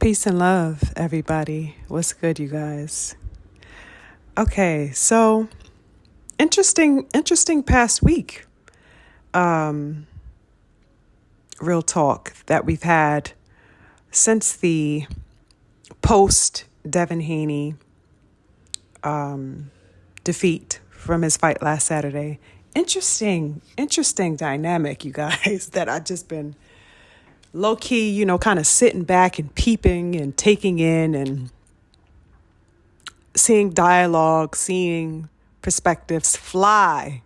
Peace and love, everybody. What's good, you guys? Okay, so interesting past week. Real talk that we've had since the post Devin Haney defeat from his fight last Saturday. Interesting dynamic, you guys, that I've just been low-key, kind of sitting back and peeping and taking in and seeing dialogue, seeing perspectives fly,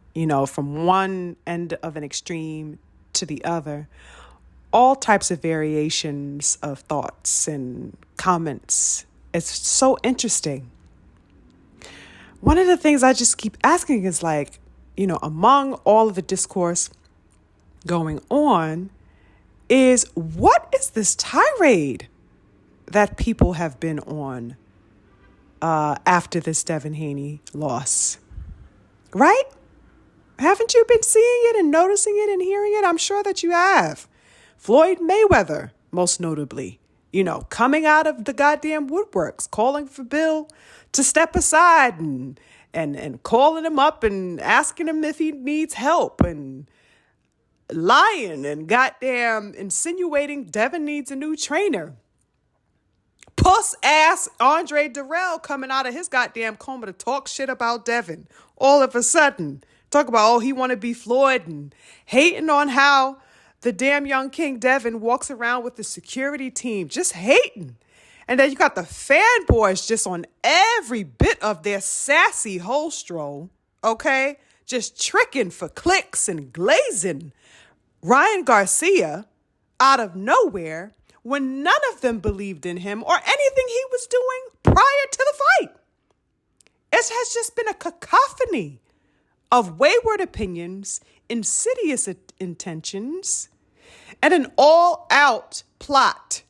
from one end of an extreme to the other. All types of variations of thoughts and comments. It's so interesting. One of the things I just keep asking is among all of the discourse going on, is what is this tirade that people have been on after this Devin Haney loss? Right? Haven't you been seeing it and noticing it and hearing it? I'm sure that you have. Floyd Mayweather, most notably, coming out of the goddamn woodworks, calling for Bill to step aside and calling him up and asking him if he needs help and lying and goddamn insinuating Devin needs a new trainer. Puss ass Andre Durrell coming out of his goddamn coma to talk shit about Devin. All of a sudden, talk about, he want to be Floyd and hating on how the damn young King Devin walks around with the security team, just hating. And then you got the fanboys just on every bit of their sassy whole stroll, okay? Just tricking for clicks and glazing Ryan Garcia out of nowhere when none of them believed in him or anything he was doing prior to the fight. It has just been a cacophony of wayward opinions, insidious intentions, and an all-out plot,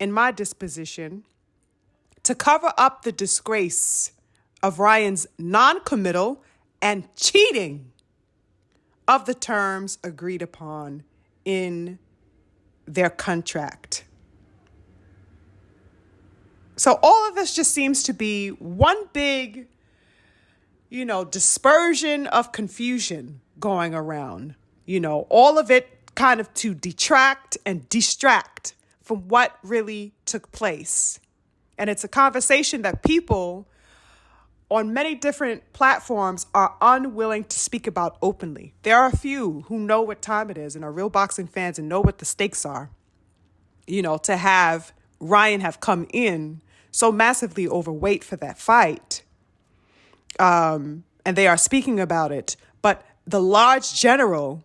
in my disposition, to cover up the disgrace of Ryan's non-committal and cheating of the terms agreed upon in their contract. So all of this just seems to be one big, dispersion of confusion going around. All of it kind of to detract and distract from what really took place. And it's a conversation that people on many different platforms are unwilling to speak about openly. There are a few who know what time it is and are real boxing fans and know what the stakes are, to have Ryan have come in so massively overweight for that fight. And they are speaking about it. But the large general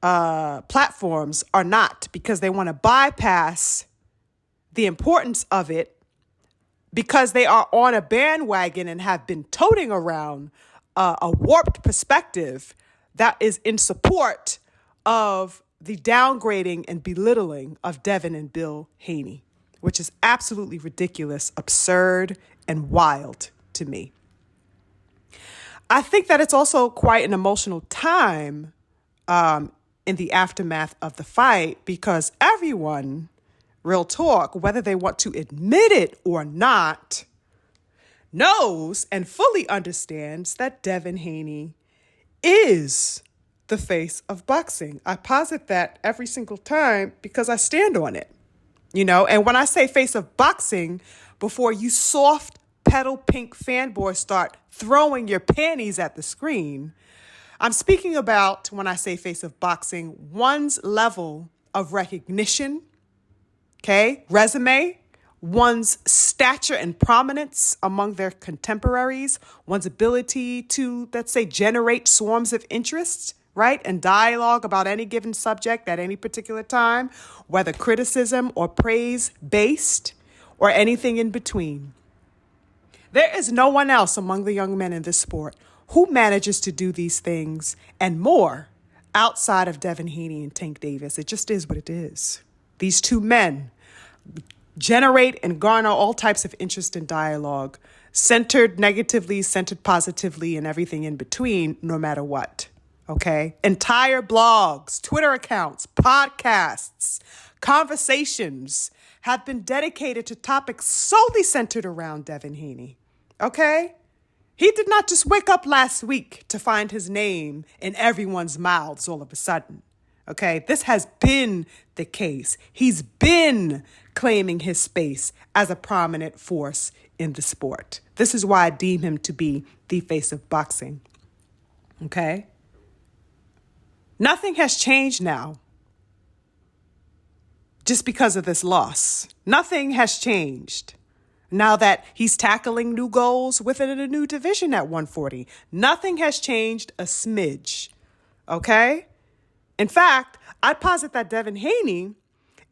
platforms are not, because they want to bypass the importance of it, because they are on a bandwagon and have been toting around a warped perspective that is in support of the downgrading and belittling of Devin and Bill Haney, which is absolutely ridiculous, absurd, and wild to me. I think that it's also quite an emotional time in the aftermath of the fight, because everyone, real talk, whether they want to admit it or not, knows and fully understands that Devin Haney is the face of boxing. I posit that every single time because I stand on it, and when I say face of boxing, before you soft pedal pink fanboys start throwing your panties at the screen, I'm speaking about, when I say face of boxing, one's level of recognition, resume, one's stature and prominence among their contemporaries, one's ability to, let's say, generate swarms of interest, right? And dialogue about any given subject at any particular time, whether criticism or praise based or anything in between. There is no one else among the young men in this sport who manages to do these things and more outside of Devin Haney and Tank Davis. It just is what it is. These two men generate and garner all types of interest and dialogue, centered negatively, centered positively, and everything in between, no matter what. Okay? Entire blogs, Twitter accounts, podcasts, conversations have been dedicated to topics solely centered around Devin Haney. Okay? He did not just wake up last week to find his name in everyone's mouths all of a sudden. Okay? This has been the case. He's been claiming his space as a prominent force in the sport. This is why I deem him to be the face of boxing. Okay? Nothing has changed now just because of this loss. Nothing has changed now that he's tackling new goals within a new division at 140. Nothing has changed a smidge. Okay? In fact, I'd posit that Devin Haney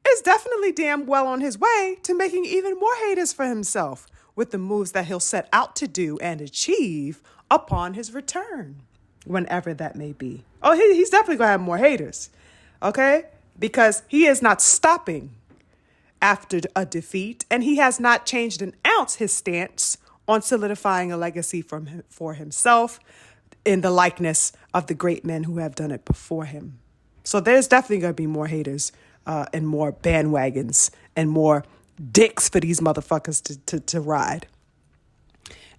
is definitely damn well on his way to making even more haters for himself with the moves that he'll set out to do and achieve upon his return, whenever that may be. Oh, he's definitely going to have more haters, okay? Because he is not stopping after a defeat, and he has not changed an ounce his stance on solidifying a legacy for himself in the likeness of the great men who have done it before him. So there's definitely going to be more haters and more bandwagons and more dicks for these motherfuckers to ride.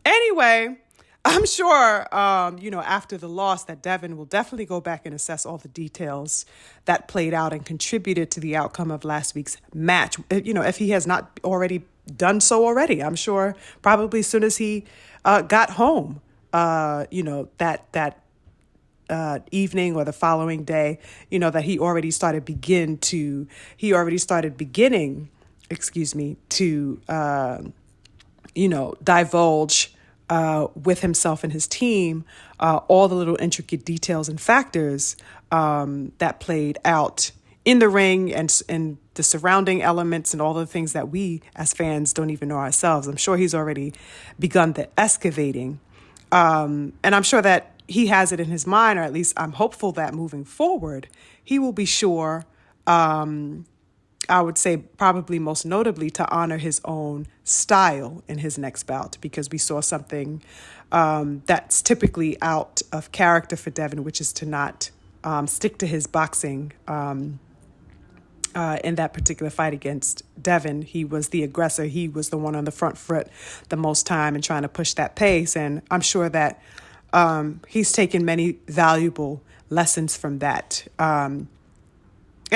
Anyway, I'm sure, after the loss that Devin will definitely go back and assess all the details that played out and contributed to the outcome of last week's match. If he has not already done so already, I'm sure probably as soon as he got home, that evening or the following day, that he already started beginning to divulge with himself and his team all the little intricate details and factors that played out in the ring and the surrounding elements and all the things that we as fans don't even know ourselves. I'm sure he's already begun the excavating. And I'm sure that he has it in his mind, or at least I'm hopeful that moving forward, he will be sure, I would say probably most notably, to honor his own style in his next bout, because we saw something that's typically out of character for Devin, which is to not stick to his boxing. In that particular fight against Devin, he was the aggressor. He was the one on the front foot the most time and trying to push that pace. And I'm sure that he's taken many valuable lessons from that. And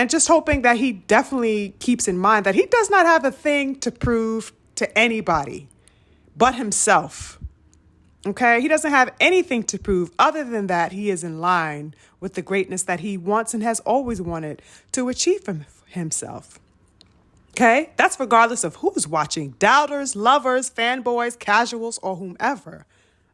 just hoping that he definitely keeps in mind that he does not have a thing to prove to anybody but himself. Okay? He doesn't have anything to prove other than that he is in line with the greatness that he wants and has always wanted to achieve for himself. Okay? That's regardless of who's watching. Doubters, lovers, fanboys, casuals, or whomever.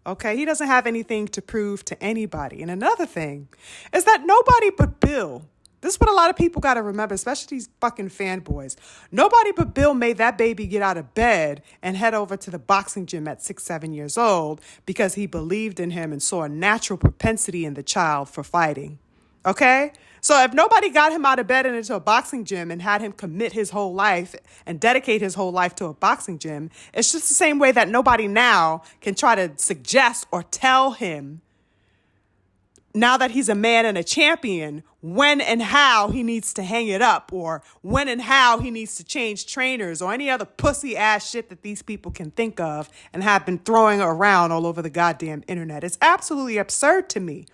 Okay? He doesn't have anything to prove to anybody. And another thing is that nobody but Bill, this is what a lot of people got to remember, especially these fucking fanboys. Nobody but Bill made that baby get out of bed and head over to the boxing gym at 6, 7 years old because he believed in him and saw a natural propensity in the child for fighting. Okay? So if nobody got him out of bed and into a boxing gym and had him commit his whole life and dedicate his whole life to a boxing gym, it's just the same way that nobody now can try to suggest or tell him, now that he's a man and a champion, when and how he needs to hang it up, or when and how he needs to change trainers, or any other pussy ass shit that these people can think of and have been throwing around all over the goddamn internet. It's absolutely absurd to me.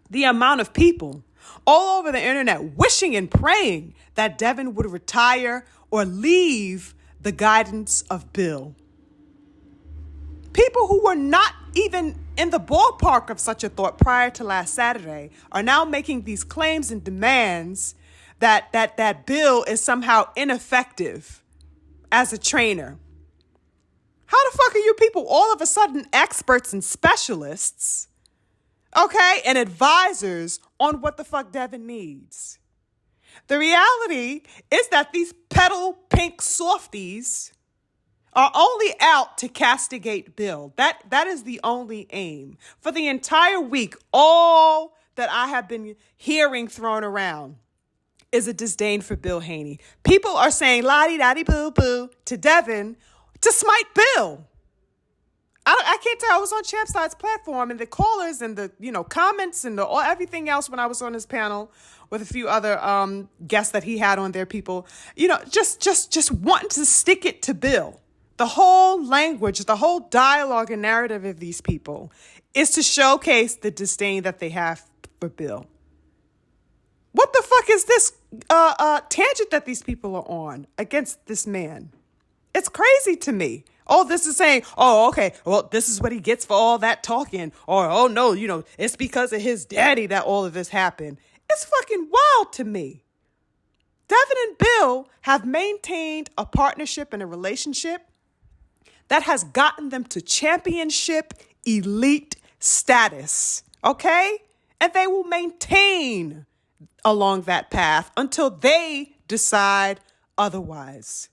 The amount of people all over the internet wishing and praying that Devin would retire or leave the guidance of Bill. People who were not even in the ballpark of such a thought prior to last Saturday are now making these claims and demands that Bill is somehow ineffective as a trainer. How the fuck are you people all of a sudden experts and specialists, okay, and advisors on what the fuck Devin needs? The reality is that these petal pink softies are only out to castigate Bill. That is the only aim. For the entire week, all that I have been hearing thrown around is a disdain for Bill Haney. People are saying la-di-da-di-boo-boo to Devin to smite Bill. I can't tell. I was on Champside's platform, and the callers and the comments and everything else when I was on his panel with a few other guests that he had on there. People, just wanting to stick it to Bill. The whole language, the whole dialogue and narrative of these people is to showcase the disdain that they have for Bill. What the fuck is this tangent that these people are on against this man? It's crazy to me. Oh, this is saying, oh, okay, well, this is what he gets for all that talking. Or, oh, no, it's because of his daddy that all of this happened. It's fucking wild to me. Devin and Bill have maintained a partnership and a relationship that has gotten them to championship elite status, okay? And they will maintain along that path until they decide otherwise.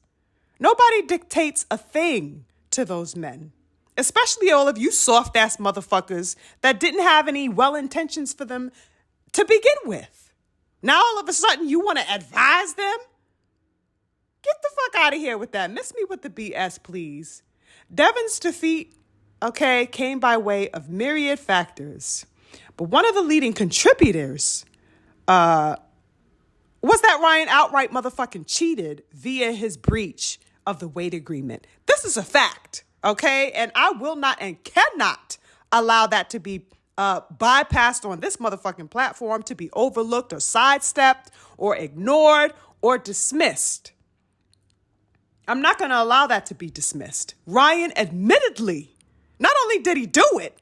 Nobody dictates a thing to those men, especially all of you soft-ass motherfuckers that didn't have any well-intentions for them to begin with. Now all of a sudden you want to advise them? Get the fuck out of here with that. Miss me with the BS, please. Devin's defeat, okay, came by way of myriad factors. But one of the leading contributors was that Ryan outright motherfucking cheated via his breach of the weight agreement. This is a fact, okay? And I will not and cannot allow that to be bypassed on this motherfucking platform, to be overlooked or sidestepped or ignored or dismissed. I'm not going to allow that to be dismissed. Ryan admittedly, not only did he do it,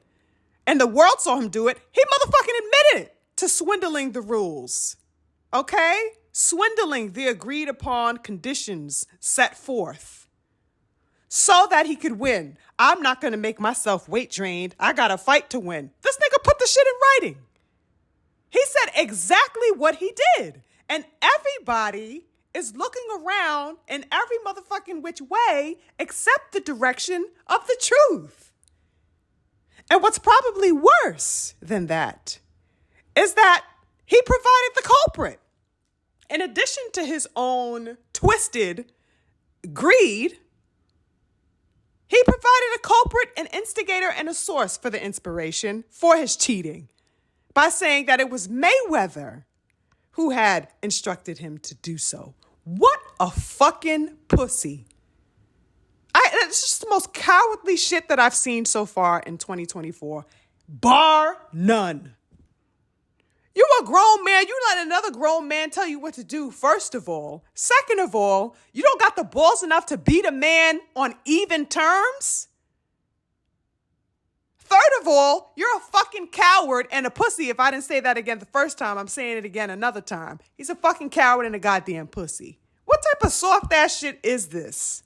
and the world saw him do it, he motherfucking admitted to swindling the rules. Okay? Swindling the agreed upon conditions set forth so that he could win. I'm not going to make myself weight drained. I got to fight to win. This nigga put the shit in writing. He said exactly what he did. And everybody is looking around in every motherfucking which way except the direction of the truth. And what's probably worse than that is that he provided the culprit. In addition to his own twisted greed, he provided a culprit, an instigator, and a source for the inspiration for his cheating by saying that it was Mayweather who had instructed him to do so. What a fucking pussy. It's just the most cowardly shit that I've seen so far in 2024, bar none. You a grown man. You let another grown man tell you what to do, first of all. Second of all, you don't got the balls enough to beat a man on even terms. Third of all, you're a fucking coward and a pussy. If I didn't say that again the first time, I'm saying it again another time. He's a fucking coward and a goddamn pussy. What type of soft ass shit is this?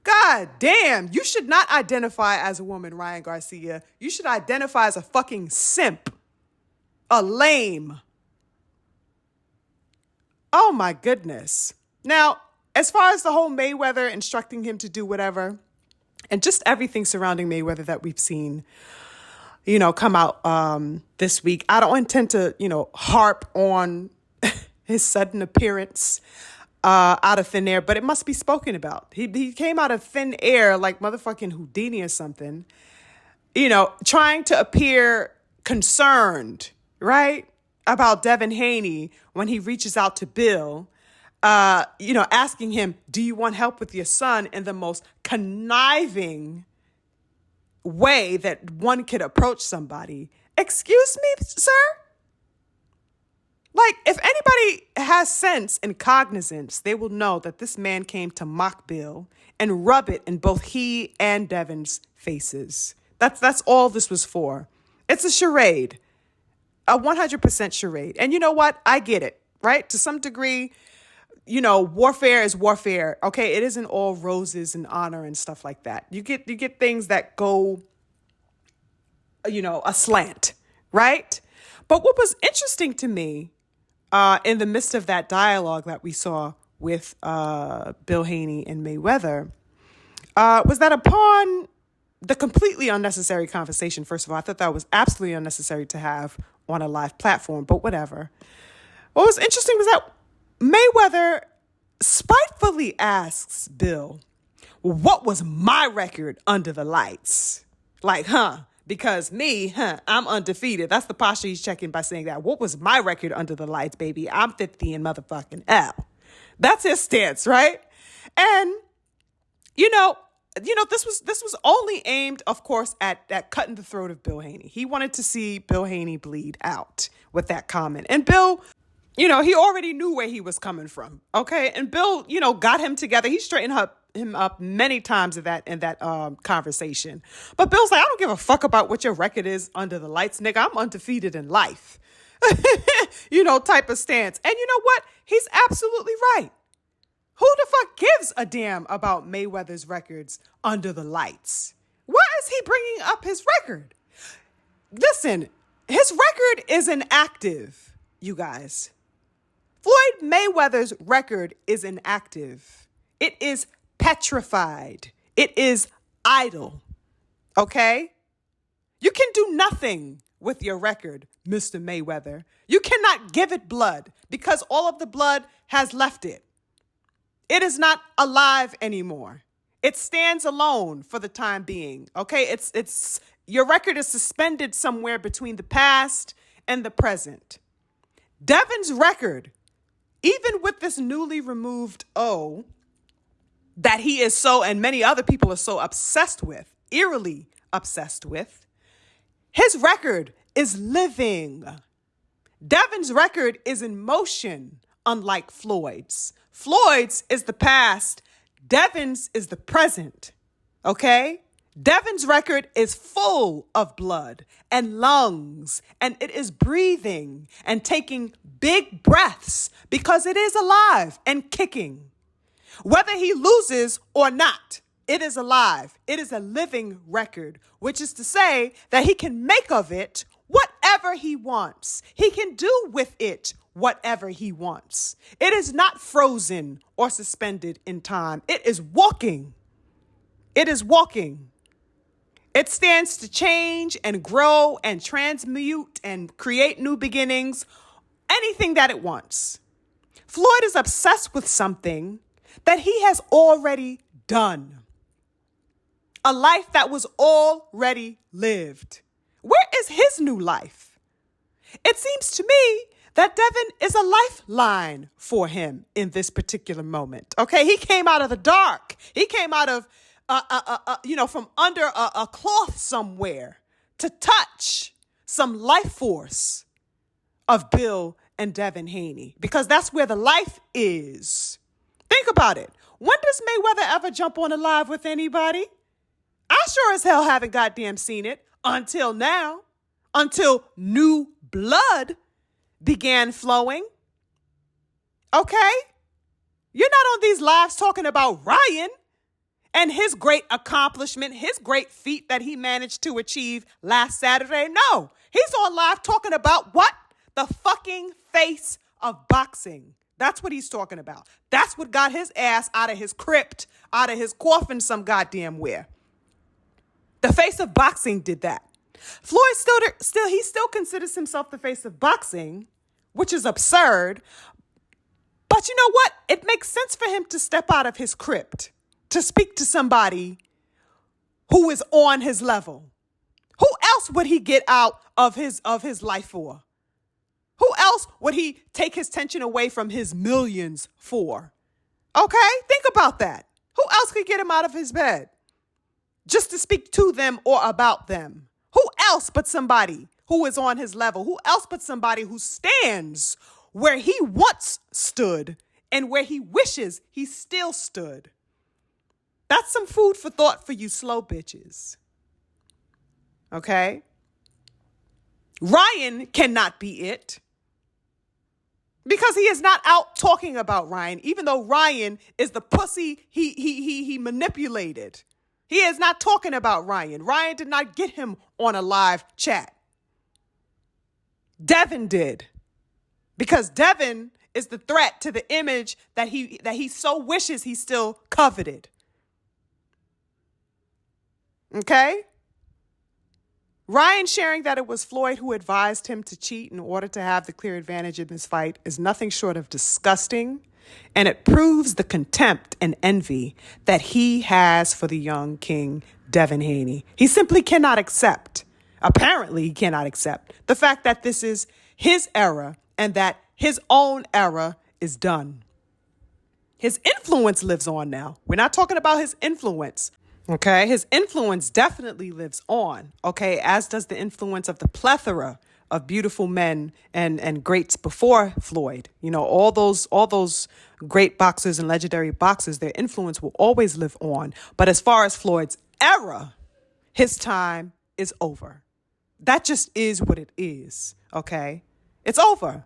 God damn, you should not identify as a woman, Ryan Garcia. You should identify as a fucking simp. A lame. Oh my goodness. Now, as far as the whole Mayweather instructing him to do whatever, and just everything surrounding Mayweather that we've seen, come out this week, I don't intend to, harp on his sudden appearance out of thin air, but it must be spoken about. He came out of thin air like motherfucking Houdini or something, trying to appear concerned, right, about Devin Haney when he reaches out to Bill, asking him, do you want help with your son, in the most conniving way that one could approach somebody. Excuse me, sir? Like, if anybody has sense and cognizance, they will know that this man came to mock Bill and rub it in both he and Devin's faces. That's all this was for. It's a charade, a 100% charade. And you know what? I get it, right? To some degree, warfare is warfare. Okay, it isn't all roses and honor and stuff like that. You get things that go, aslant, right? But what was interesting to me in the midst of that dialogue that we saw with Bill Haney and Mayweather was that upon the completely unnecessary conversation, first of all, I thought that was absolutely unnecessary to have on a live platform, but whatever. What was interesting was that Mayweather spitefully asks Bill, What was my record under the lights? Like, because I'm undefeated. That's the posture he's checking by saying that. What was my record under the lights, baby? I'm 50 and motherfucking L. That's his stance, right? And, this was only aimed, of course, at cutting the throat of Bill Haney. He wanted to see Bill Haney bleed out with that comment. And Bill, he already knew where he was coming from. Okay. And Bill, got him together. He straightened him up many times in that conversation. But Bill's like, I don't give a fuck about what your record is under the lights, nigga. I'm undefeated in life. Type of stance. And you know what? He's absolutely right. Who the fuck gives a damn about Mayweather's records under the lights? Why is he bringing up his record? Listen, his record is inactive, you guys. Floyd Mayweather's record is inactive. It is petrified. It is idle. Okay? You can do nothing with your record, Mr. Mayweather. You cannot give it blood because all of the blood has left it. It is not alive anymore. It stands alone for the time being. Okay? It's your record is suspended somewhere between the past and the present. Devin's record, even with this newly removed O that he is so, and many other people are so obsessed with, eerily obsessed with, his record is living. Devin's record is in motion, unlike Floyd's. Floyd's is the past. Devin's is the present. Okay? Devin's record is full of blood and lungs, and it is breathing and taking big breaths because it is alive and kicking. Whether he loses or not, it is alive. It is a living record, which is to say that he can make of it whatever he wants. He can do with it whatever he wants. It is not frozen or suspended in time. It is walking. It is walking. It stands to change and grow and transmute and create new beginnings, anything that it wants. Floyd is obsessed with something that he has already done. A life that was already lived. Where is his new life? It seems to me that Devin is a lifeline for him in this particular moment. Okay, he came out of the dark. He came out of, from under a cloth somewhere to touch some life force of Bill and Devin Haney, because that's where the life is. Think about it. When does Mayweather ever jump on a live with anybody? I sure as hell haven't goddamn seen it until now, until new blood began flowing. Okay? You're not on these lives talking about Ryan and his great accomplishment, his great feat that he managed to achieve last Saturday. No, he's on live talking about what? The fucking face of boxing. That's what he's talking about. That's what got his ass out of his crypt, out of his coffin some goddamn where. The face of boxing did that. Floyd still considers himself the face of boxing, which is absurd. But you know what? It makes sense for him to step out of his crypt to speak to somebody who is on his level. Who else would he get out of his life for? Who else would he take his tension away from his millions for? Okay? Think about that. Who else could get him out of his bed just to speak to them or about them? Who else but somebody who is on his level? Who else but somebody who stands where he once stood and where he wishes he still stood? That's some food for thought for you slow bitches. Okay? Ryan cannot be it. Because he is not out talking about Ryan, even though Ryan is the pussy he manipulated. He is not talking about Ryan. Ryan did not get him on a live chat. Devin did. Because Devin is the threat to the image that he so wishes he still coveted. Okay? Ryan sharing that it was Floyd who advised him to cheat in order to have the clear advantage in this fight is nothing short of disgusting. And it proves the contempt and envy that he has for the young king, Devin Haney. He simply cannot accept, apparently he cannot accept, the fact that this is his era and that his own era is done. His influence lives on now. We're not talking about his influence. Okay, his influence definitely lives on, okay, as does the influence of the plethora of beautiful men and greats before Floyd. You know, all those great boxers and legendary boxers, their influence will always live on. But as far as Floyd's era, his time is over. That just is what it is, okay? It's over.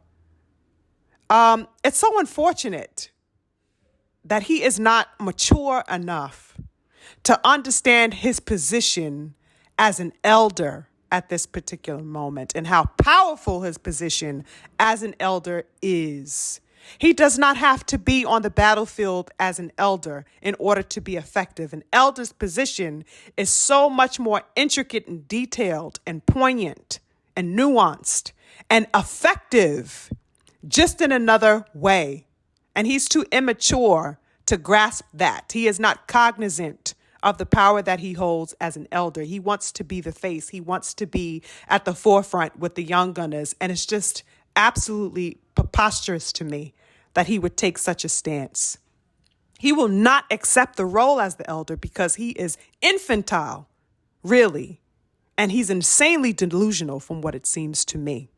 It's so unfortunate that he is not mature enough to understand his position as an elder at this particular moment and how powerful his position as an elder is. He does not have to be on the battlefield as an elder in order to be effective. An elder's position is so much more intricate and detailed and poignant and nuanced and effective just in another way. And he's too immature to grasp that. He is not cognizant of the power that he holds as an elder. He wants to be the face. He wants to be at the forefront with the young gunners. And it's just absolutely preposterous to me that he would take such a stance. He will not accept the role as the elder because he is infantile, really. And he's insanely delusional from what it seems to me.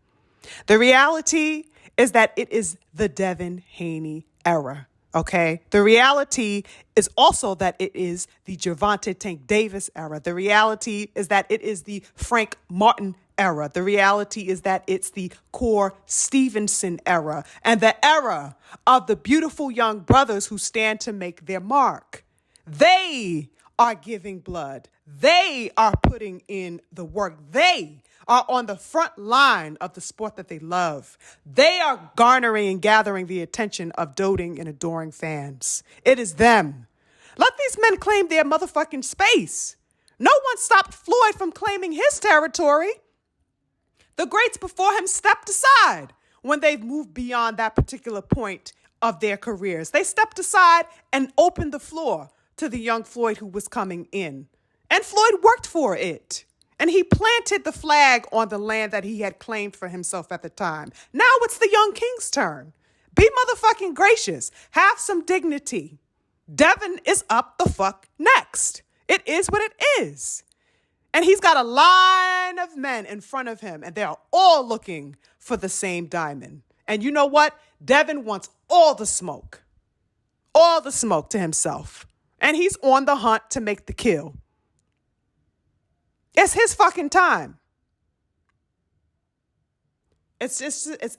The reality is that it is the Devin Haney era. Okay, the reality is also that it is the Gervonta Tank Davis era. The reality is that it is the Frank Martin era. The reality is that it's the Core Stevenson era and the era of the beautiful young brothers who stand to make their mark. They are giving blood. They are putting in the work. They are on the front line of the sport that they love. They are garnering and gathering the attention of doting and adoring fans. It is them. Let these men claim their motherfucking space. No one stopped Floyd from claiming his territory. The greats before him stepped aside when they've moved beyond that particular point of their careers. They stepped aside and opened the floor to the young Floyd who was coming in. And Floyd worked for it. And he planted the flag on the land that he had claimed for himself at the time. Now it's the young king's turn. Be motherfucking gracious. Have some dignity. Devin is up the fuck next. It is what it is. And he's got a line of men in front of him, and they are all looking for the same diamond. And you know what? Devin wants all the smoke to himself. And he's on the hunt to make the kill. It's his fucking time. It's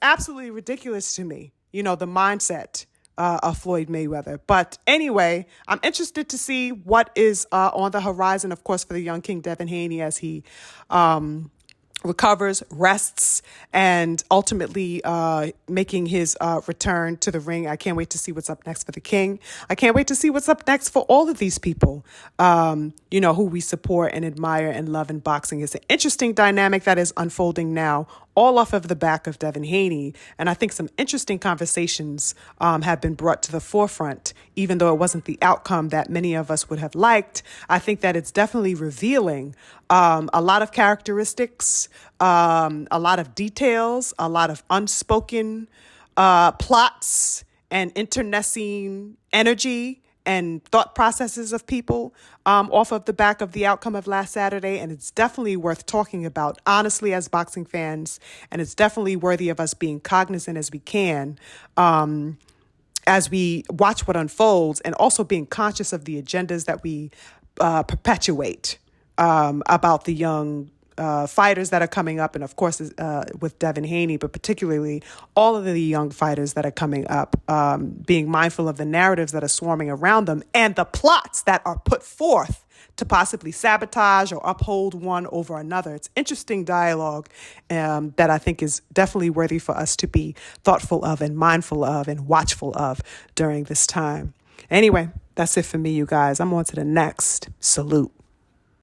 absolutely ridiculous to me, you know, the mindset of Floyd Mayweather. But anyway, I'm interested to see what is on the horizon, of course, for the young king Devin Haney as he recovers, rests, and ultimately making his return to the ring. I can't wait to see what's up next for the king. I can't wait to see what's up next for all of these people, you know, who we support and admire and love in boxing. It's an interesting dynamic that is unfolding now, all off of the back of Devin Haney. And I think some interesting conversations have been brought to the forefront, even though it wasn't the outcome that many of us would have liked. I think that it's definitely revealing a lot of characteristics, a lot of details, a lot of unspoken plots and internecine energy and thought processes of people off of the back of the outcome of last Saturday. And it's definitely worth talking about, honestly, as boxing fans. And it's definitely worthy of us being cognizant as we can as we watch what unfolds, and also being conscious of the agendas that we perpetuate about the young fighters that are coming up, and of course with Devin Haney, but particularly all of the young fighters that are coming up, being mindful of the narratives that are swarming around them and the plots that are put forth to possibly sabotage or uphold one over another. It's interesting dialogue that I think is definitely worthy for us to be thoughtful of and mindful of and watchful of during this time. Anyway, that's it for me, you guys. I'm on to the next. Salute.